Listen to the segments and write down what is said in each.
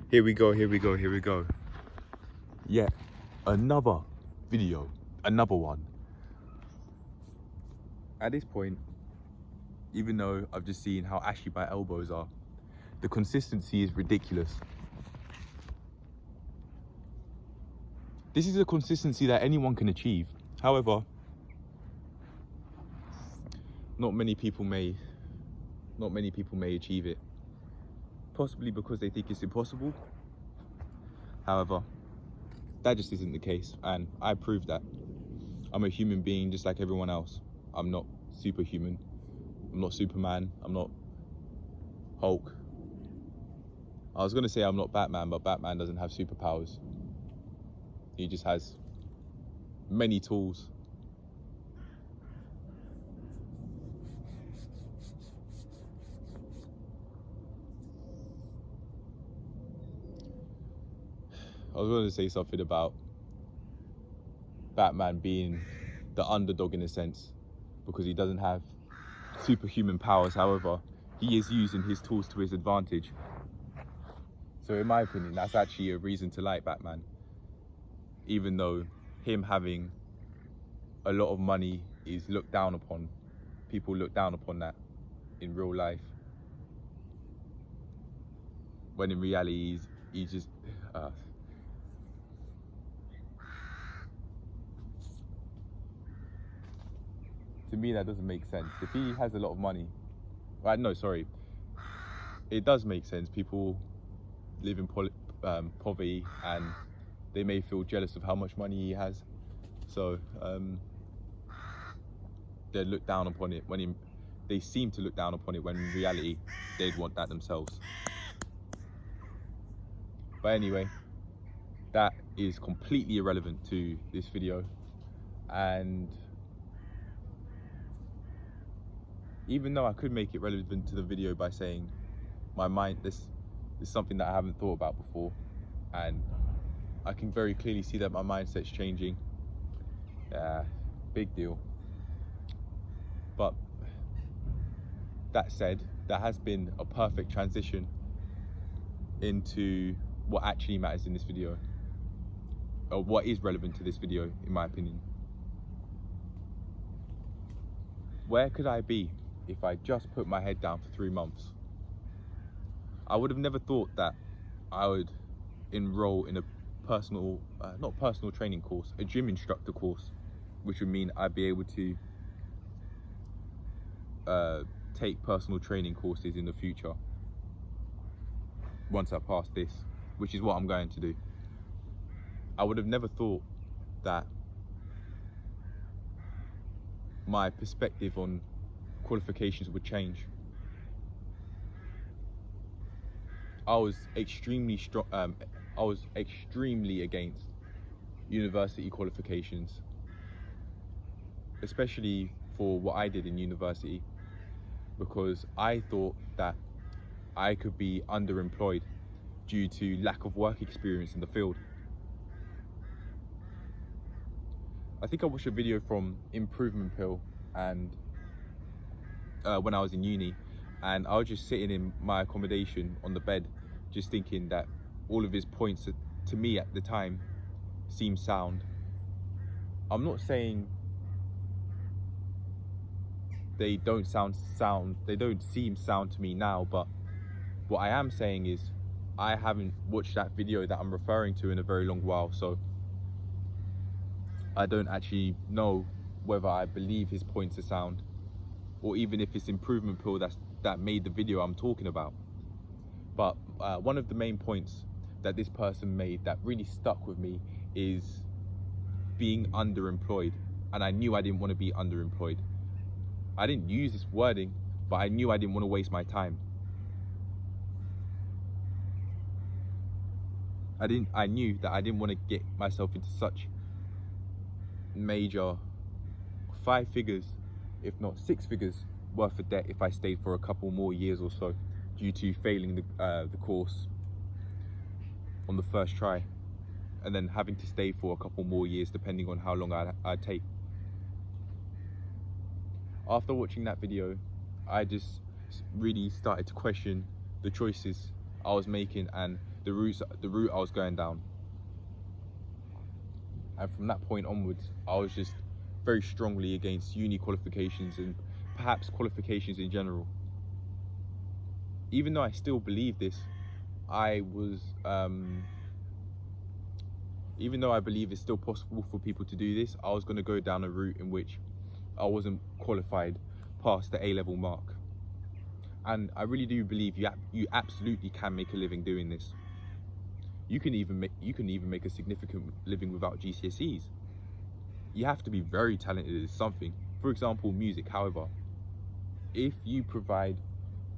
Here we go. Yet another video, another one. At this point, even though I've just seen how ashy my elbows are, the consistency is ridiculous. This is a consistency that anyone can achieve. However, not many people may achieve it. Possibly because they think it's impossible. However, that just isn't the case, and I proved that. I'm a human being just like everyone else. I'm not superhuman. I'm not Superman. I'm not Hulk. I was gonna say I'm not Batman, but Batman doesn't have superpowers. He just has many tools. I was going to say something about Batman being the underdog in a sense, because he doesn't have superhuman powers. However, he is using his tools to his advantage. So in my opinion, that's actually a reason to like Batman. Even though him having a lot of money is looked down upon. People look down upon that in real life. When in reality, he's just... to me, that doesn't make sense. If he has a lot of money... no, sorry. It does make sense. People live in poverty and they may feel jealous of how much money he has. So they look down upon it they seem to look down upon it, when in reality they'd want that themselves. But anyway, that is completely irrelevant to this video. And even though I could make it relevant to the video by saying this is something that I haven't thought about before, and I can very clearly see that my mindset's changing. Big deal. But that said, that has been a perfect transition into what actually matters in this video, or what is relevant to this video, in my opinion. Where could I be if I just put my head down for 3 months? I would have never thought that I would enroll in a not personal training course, a gym instructor course, which would mean I'd be able to take personal training courses in the future once I pass this, which is what I'm going to do. I would have never thought that my perspective on qualifications would change. I was extremely against university qualifications, especially for what I did in university, because I thought that I could be underemployed due to lack of work experience in the field. I think I watched a video from Improvement Pill and when I was in uni, and I was just sitting in my accommodation on the bed, just thinking that all of his points to me at the time seemed sound. I'm not saying they don't seem sound to me now, but what I am saying is I haven't watched that video that I'm referring to in a very long while, so I don't actually know whether I believe his points are sound, or even if it's Improvement Pill that made the video I'm talking about. But one of the main points that this person made that really stuck with me is being underemployed. And I knew I didn't want to be underemployed. I didn't use this wording, but I knew I didn't want to waste my time. I knew that I didn't want to get myself into such major 5 figures, if not 6 figures worth of debt if I stayed for a couple more years or so, due to failing the course on the first try, and then having to stay for a couple more years depending on how long I'd take. After watching that video, I just really started to question the choices I was making and the route I was going down. And from that point onwards, I was just very strongly against uni qualifications and perhaps qualifications in general. Even though I still believe this, even though I believe it's still possible for people to do this, I was going to go down a route in which I wasn't qualified past the A-level mark. And I really do believe you absolutely can make a living doing this. You can even make a significant living without GCSEs. You have to be very talented at something. For example, music. However, if you provide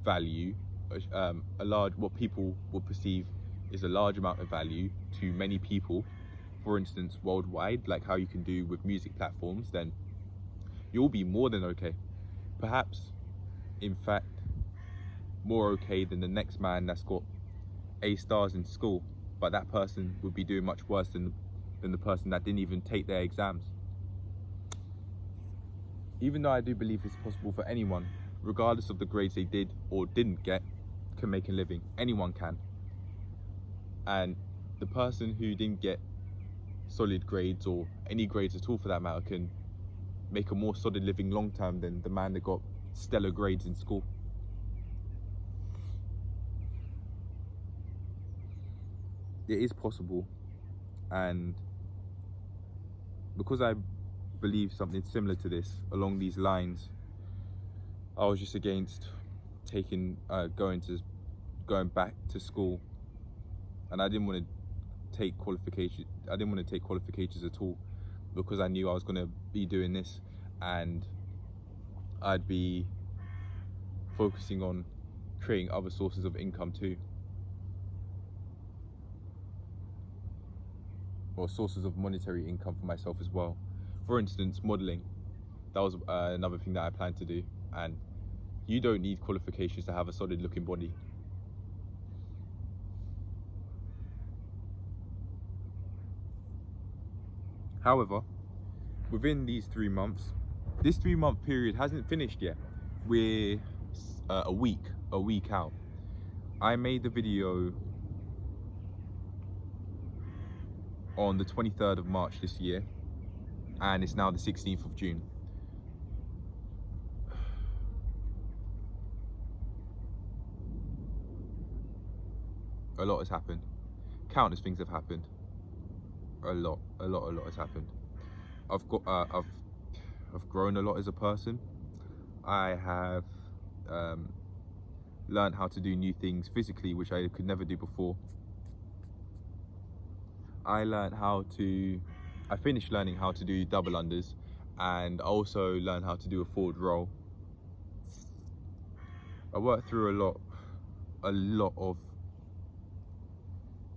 value, what people will perceive is a large amount of value to many people, for instance worldwide, like how you can do with music platforms, then you'll be more than okay. Perhaps, in fact, more okay than the next man that's got A stars in school, but that person would be doing much worse than the person that didn't even take their exams. Even though I do believe it's possible for anyone, regardless of the grades they did or didn't get, can make a living. Anyone can. And the person who didn't get solid grades, or any grades at all for that matter, can make a more solid living long term than the man that got stellar grades in school. It is possible, and because I believe something similar to this along these lines, I was just against going back to school, and I didn't want to take qualifications. I didn't want to take qualifications at all, because I knew I was going to be doing this, and I'd be focusing on creating other sources of income too, or sources of monetary income for myself as well. For instance, modeling. That was another thing that I planned to do, and you don't need qualifications to have a solid looking body. However, within these 3 months, this 3-month period hasn't finished yet. We're a week out. I made the video on the 23rd of March this year, and it's now the 16th of June. A lot has happened. Countless things have happened. A lot has happened. I've grown a lot as a person. I have learned how to do new things physically, which I could never do before. I finished learning how to do double unders, and I also learned how to do a forward roll. I worked through a lot of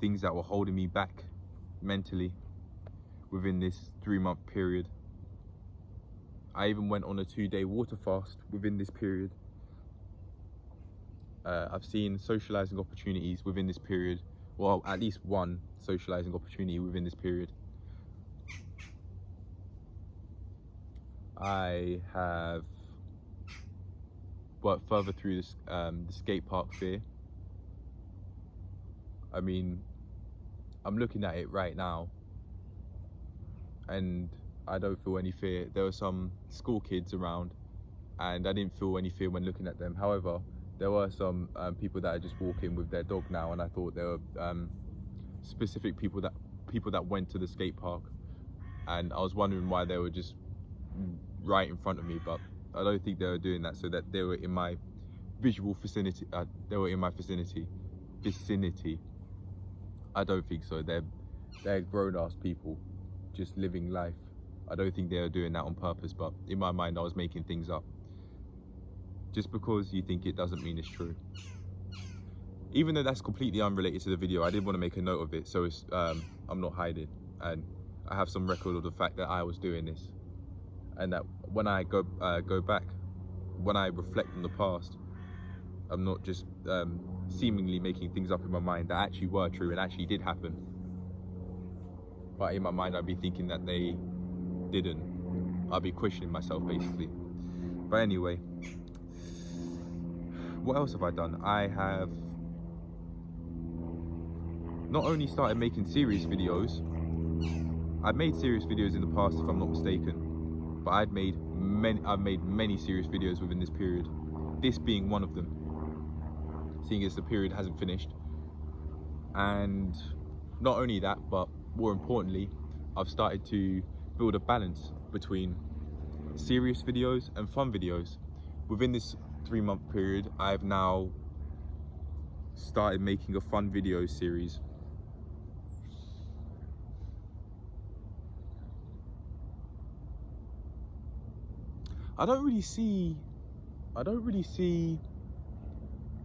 things that were holding me back mentally within this 3-month period. I even went on a 2-day water fast within this period. I've seen socializing opportunities within this period. Well, at least one socializing opportunity within this period. I have worked further through this, the Skatepark Fear. I mean, I'm looking at it right now, and I don't feel any fear. There were some school kids around, and I didn't feel any fear when looking at them. However, there were some people that are just walking with their dog now, and I thought there were specific people that went to the skate park, and I was wondering why they were just right in front of me. But I don't think they were doing that so that they were in my visual vicinity. They were in my vicinity. I don't think so. They're grown-ass people just living life. I don't think they were doing that on purpose, but in my mind I was making things up. Just because you think it doesn't mean it's true. Even though that's completely unrelated to the video, I did want to make a note of it, so it's, I'm not hiding, and I have some record of the fact that I was doing this, and that when I go back, when I reflect on the past, I'm not just seemingly making things up in my mind that actually were true and actually did happen. But in my mind I'd be thinking that they didn't. I'd be questioning myself basically. But anyway, what else have I done? I have not only started making serious videos, I've made serious videos in the past if I'm not mistaken, but I've made many serious videos within this period, this being one of them, seeing as the period hasn't finished. And not only that, but more importantly, I've started to build a balance between serious videos and fun videos. Within this 3-month period, I've now started making a fun video series. I don't really see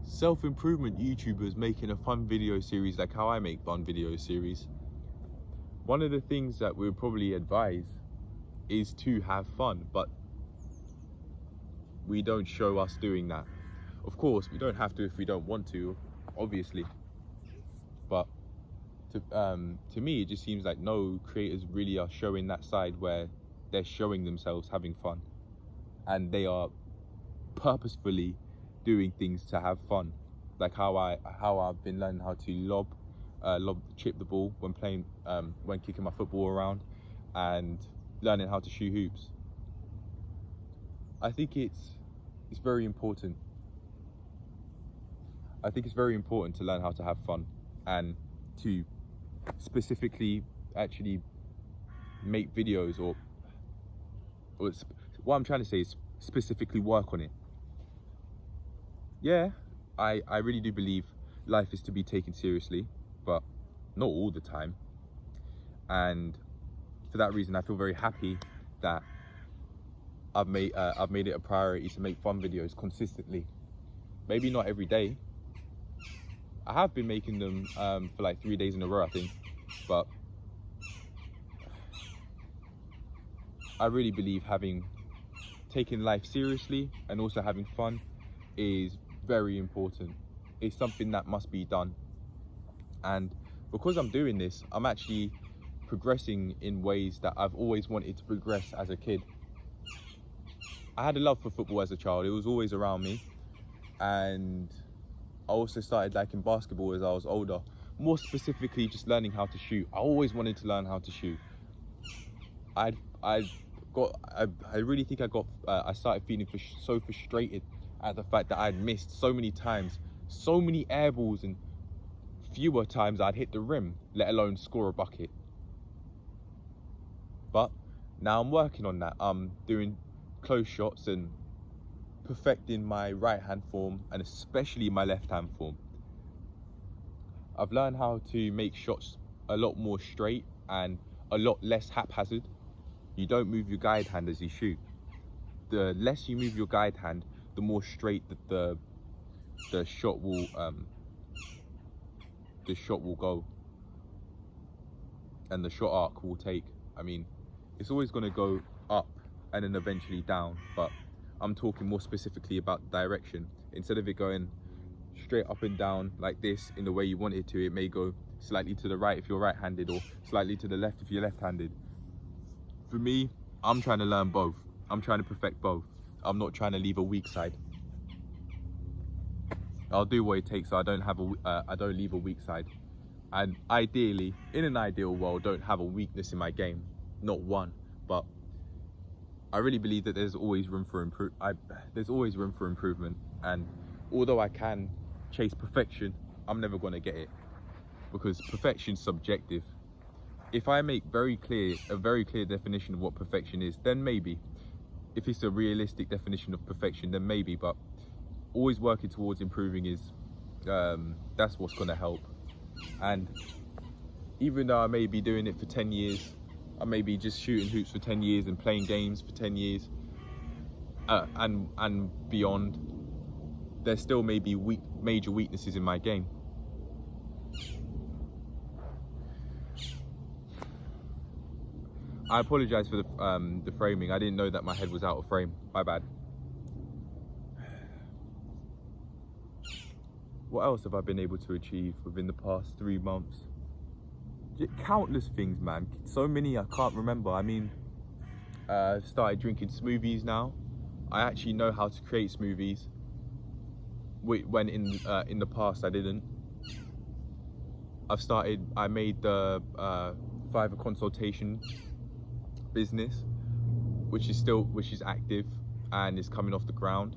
self-improvement YouTubers making a fun video series like how I make fun video series. One of the things that we would probably advise is to have fun, but we don't show us doing that. Of course, we don't have to if we don't want to, obviously. But to me, it just seems like no creators really are showing that side where they're showing themselves having fun, and they are purposefully doing things to have fun, like how I've been learning how to chip the ball when playing, when kicking my football around, and learning how to shoot hoops. I think it's very important. I think it's very important to learn how to have fun and to specifically actually make videos, or what I'm trying to say is specifically work on it. Yeah, I really do believe life is to be taken seriously, but not all the time. And for that reason, I feel very happy that I've made it a priority to make fun videos consistently. Maybe not every day. I have been making them for like 3 days in a row, I think. But I really believe taking life seriously and also having fun is very important. It's something that must be done. And because I'm doing this, I'm actually progressing in ways that I've always wanted to progress as a kid. I had a love for football as a child. It was always around me. And I also started liking basketball as I was older. More specifically, just learning how to shoot. I always wanted to learn how to shoot. I really think I started feeling so frustrated at the fact that I'd missed so many times, so many air balls, and fewer times I'd hit the rim, let alone score a bucket. But now I'm working on that. I'm doing close shots and perfecting my right hand form, and especially my left hand form. I've learned how to make shots a lot more straight and a lot less haphazard. You don't move your guide hand as you shoot. The less you move your guide hand, the more straight that the shot will go, and the shot arc will take. I mean, it's always going to go up and then eventually down, but I'm talking more specifically about direction. Instead of it going straight up and down like this in the way you want it to, it may go slightly to the right if you're right-handed, or slightly to the left if you're left-handed. For me, I'm trying to learn both. I'm trying to perfect both. I'm not trying to leave a weak side. I'll do what it takes so I don't leave a weak side. And ideally, in an ideal world, don't have a weakness in my game. Not one, but I really believe that there's always room for improvement. And although I can chase perfection, I'm never going to get it, because perfection's subjective. If I make a very clear definition of what perfection is, then maybe. If it's a realistic definition of perfection, then maybe. But always working towards improving is that's what's going to help. And even though I may be doing it for 10 years, I may be just shooting hoops for 10 years and playing games for 10 years and beyond, there still may be major weaknesses in my game. I apologise for the framing. I didn't know that my head was out of frame. My bad. What else have I been able to achieve within the past 3 months? Countless things, man. So many I can't remember. I mean, I've started drinking smoothies now. I actually know how to create smoothies, when in the past I didn't. I made the Fiverr consultation business, which is active and is coming off the ground.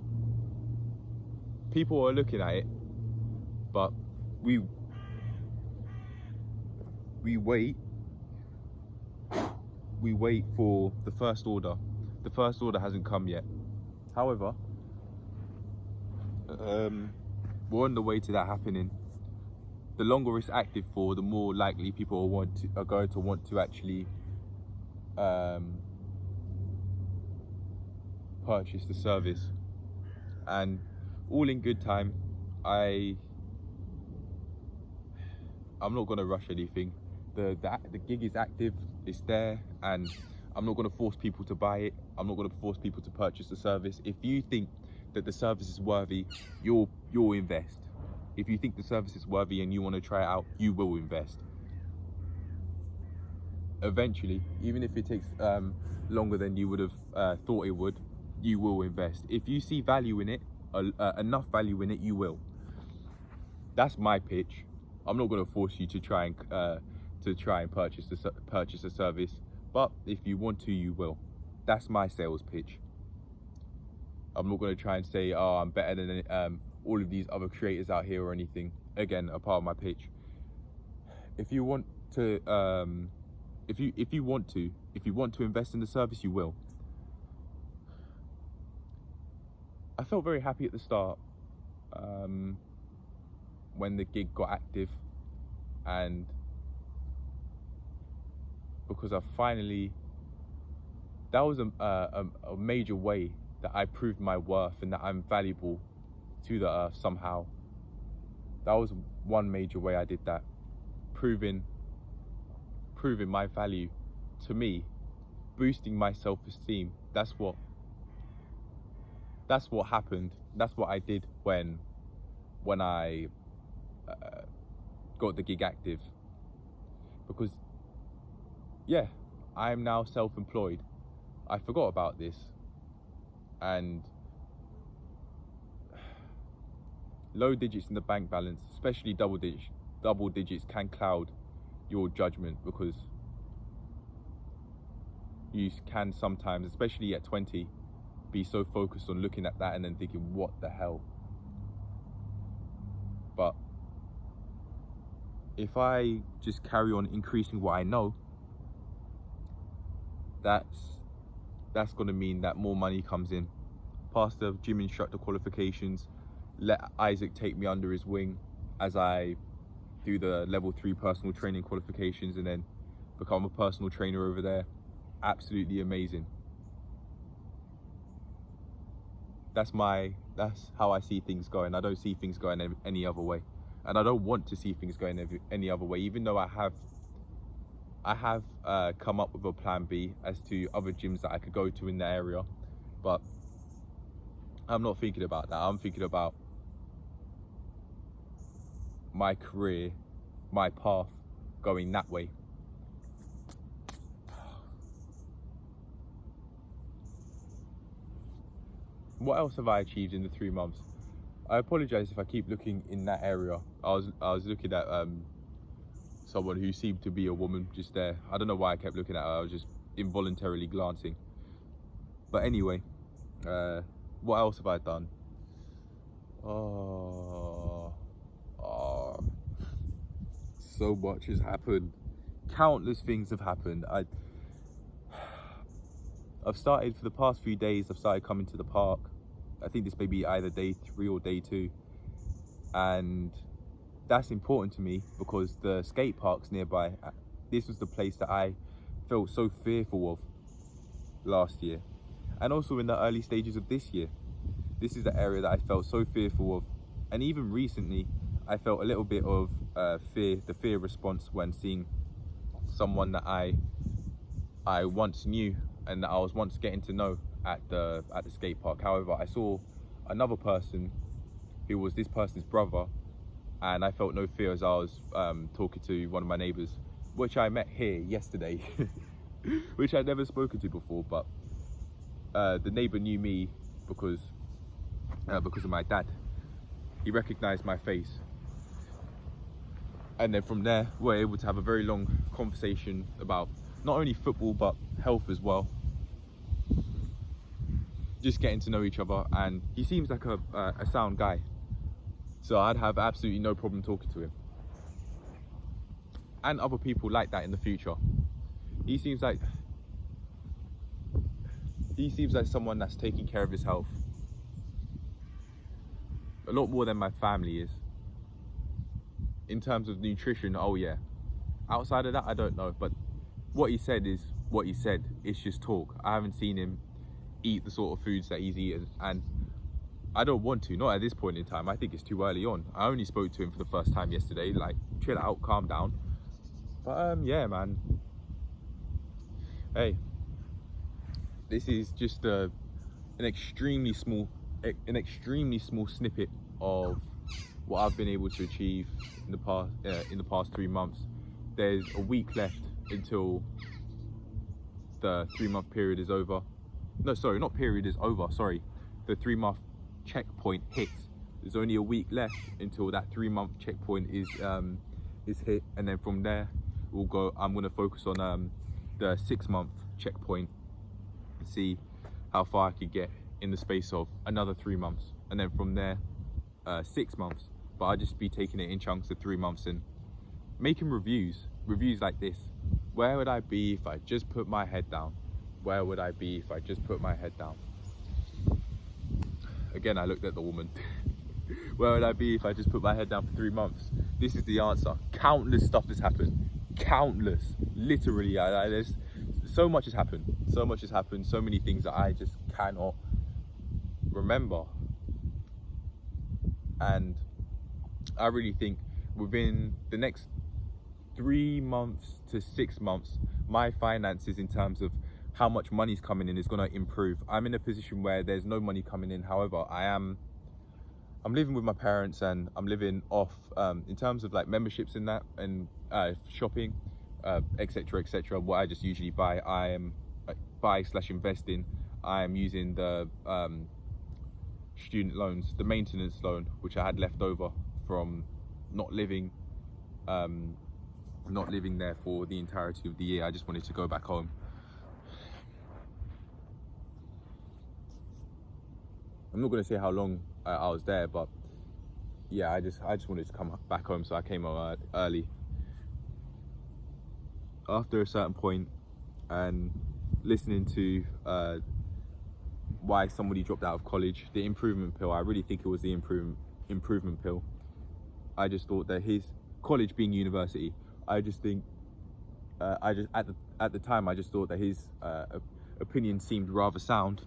People are looking at it, but we wait for the first order. The first order hasn't come yet. However, we're on the way to that happening. The longer it's active for, the more likely people are going to want to actually purchase the service. And all in good time. I'm not going to rush anything. The gig is active, it's there, and I'm not going to force people to buy it. I'm not going to force people to purchase the service. If you think that the service is worthy, you'll invest. If you think the service is worthy and you want to try it out, you will invest. Eventually, even if it takes longer than you would have thought it would, you will invest. If you see value in it, enough value in it, you will. That's my pitch. I'm not going to force you to try and purchase a service, but if you want to, you will. That's my sales pitch. I'm not going to try and say, oh, I'm better than all of these other creators out here or anything. Again, a part of my pitch. If you want to, if you want to invest in the service, you will. I felt very happy at the start when the gig got active, and because that was a major way that I proved my worth and that I'm valuable to the earth somehow. That was one major way I did that, proving my value to me, boosting my self-esteem. That's what happened. That's what I did when I got the gig active. Because yeah, I'm now self-employed. I forgot about this, and low digits in the bank balance, especially double digits, can cloud your judgment, because you can sometimes, especially at 20, be so focused on looking at that and then thinking, what the hell? But if I just carry on increasing what I know, that's going to mean that more money comes in. Pass the gym instructor qualifications, let Isaac take me under his wing as I do the level 3 personal training qualifications, and then become a personal trainer over there. Absolutely amazing. That's how I see things going. I don't see things going any other way, and I don't want to see things going any other way, even though I have come up with a plan B as to other gyms that I could go to in the area. But I'm not thinking about that. I'm thinking about my career, my path going that way. What else have I achieved in the 3 months? I apologize if I keep looking in that area. I was looking at someone who seemed to be a woman just there. I don't know why I kept looking at her. I was just involuntarily glancing. But anyway, what else have I done? So much has happened. Countless things have happened. I've started, for the past few days, I've started coming to the park. I think this may be either day 3 or day 2. And that's important to me because the skate parks nearby, this was the place that I felt so fearful of last year. And also in the early stages of this year. This is the area that I felt so fearful of. And even recently, I felt a little bit of the fear response when seeing someone that I once knew and that I was once getting to know at the skate park. However, I saw another person who was this person's brother, and I felt no fear as I was talking to one of my neighbours, which I met here yesterday, which I'd never spoken to before. But the neighbour knew me because of my dad. He recognised my face, And then from there, we're able to have a very long conversation about not only football, but health as well. Just getting to know each other, and he seems like a sound guy. So I'd have absolutely no problem talking to him. And other people like that in the future. He seems like someone that's taking care of his health. A lot more than my family is. In terms of nutrition, oh yeah. Outside of that, I don't know. But what he said is what he said. It's just talk. I haven't seen him eat the sort of foods that he's eaten, and I don't want to, not at this point in time. I think it's too early on. I only spoke to him for the first time yesterday. Like, chill out, calm down. But yeah, man. Hey, this is just an extremely small snippet of what I've been able to achieve in the past 3 months. There's a week left until the 3-month period is over. No, sorry, not period is over. Sorry, the 3-month checkpoint hits. There's only a week left until that 3-month checkpoint is hit, and then from there we'll go. I'm going to focus on the 6-month checkpoint and see how far I could get in the space of another 3 months, and then from there 6 months. But I'll just be taking it in chunks of 3 months and making reviews like this. Where would I be if I just put my head down? Where would I be if I just put my head down? Again, I looked at the woman. Where would I be if I just put my head down for 3 months? This is the answer. Countless stuff has happened. Countless. Literally, there's so much has happened. So much has happened. So many things that I just cannot remember. And I really think within the next 3 months to 6 months, my finances in terms of how much money's coming in is going to improve. I'm in a position where there's no money coming in. However, I'm living with my parents, and I'm living off in terms of like memberships in that, and shopping, etc, etc. What I just usually buy, I am buy/invest in. I am using the student loans, the maintenance loan, which I had left over from not living there for the entirety of the year. I just wanted to go back home. I'm not going to say how long I was there, but yeah, I just wanted to come back home, so I came early. After a certain point, and listening to why somebody dropped out of college, the improvement pill, I really think it was the improvement pill. I just thought that his college being university, I just think, at the time, I just thought that his opinion seemed rather sound.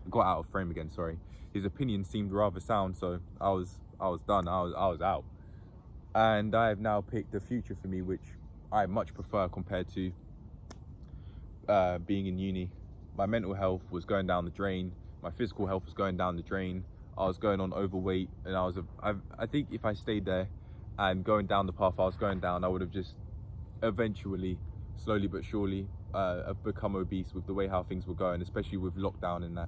Got out of frame again, sorry. His opinion seemed rather sound, so I was done. I was out, and I have now picked the future for me, which I much prefer compared to being in uni. My mental health was going down the drain. My physical health was going down the drain. I was going on overweight, and I think if I stayed there and going down the path I was going down, I would have just eventually, slowly but surely, become obese with the way how things were going, especially with lockdown and that.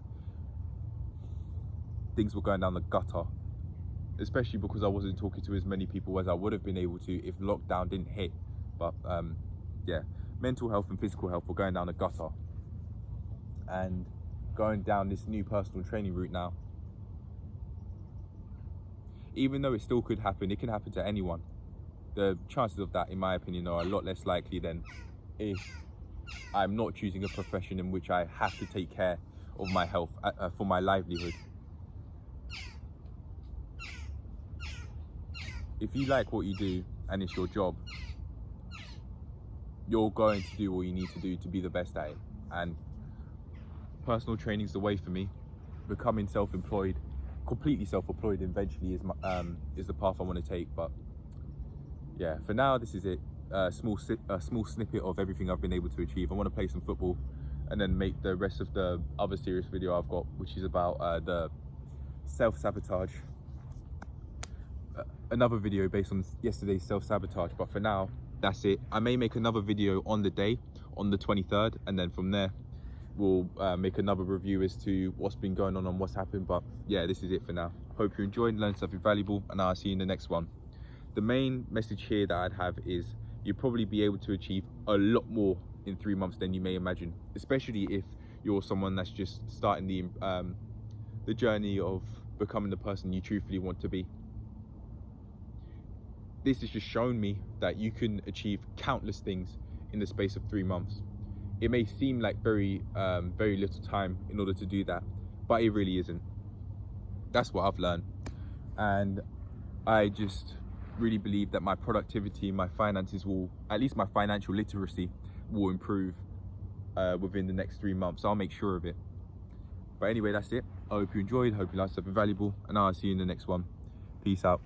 Things were going down the gutter, especially because I wasn't talking to as many people as I would have been able to if lockdown didn't hit. But yeah, mental health and physical health were going down the gutter, and going down this new personal training route now, even though it still could happen, it can happen to anyone. The chances of that, in my opinion, are a lot less likely than if I'm not choosing a profession in which I have to take care of my health for my livelihood. If you like what you do and it's your job, you're going to do what you need to do to be the best at it. And personal training is the way for me. Becoming self-employed, completely self-employed eventually is the path I want to take. But yeah, for now, this is it. A small snippet of everything I've been able to achieve. I want to play some football and then make the rest of the other serious video I've got, which is about the self-sabotage. Another video based on yesterday's self-sabotage, but for now, that's it. I may make another video on the day, on the 23rd, and then from there, we'll make another review as to what's been going on and what's happened. But yeah, this is it for now. Hope you enjoyed, learned something valuable, and I'll see you in the next one. The main message here that I'd have is you'll probably be able to achieve a lot more in 3 months than you may imagine, especially if you're someone that's just starting the journey of becoming the person you truthfully want to be. This has just shown me that you can achieve countless things in the space of 3 months. It may seem like very little time in order to do that, but it really isn't. That's what I've learned, and I just really believe that my productivity, my finances will, at least my financial literacy will improve within the next 3 months. I'll make sure of it. But anyway, that's it. I hope you enjoyed, hope you learned something valuable, and I'll see you in the next one. Peace out.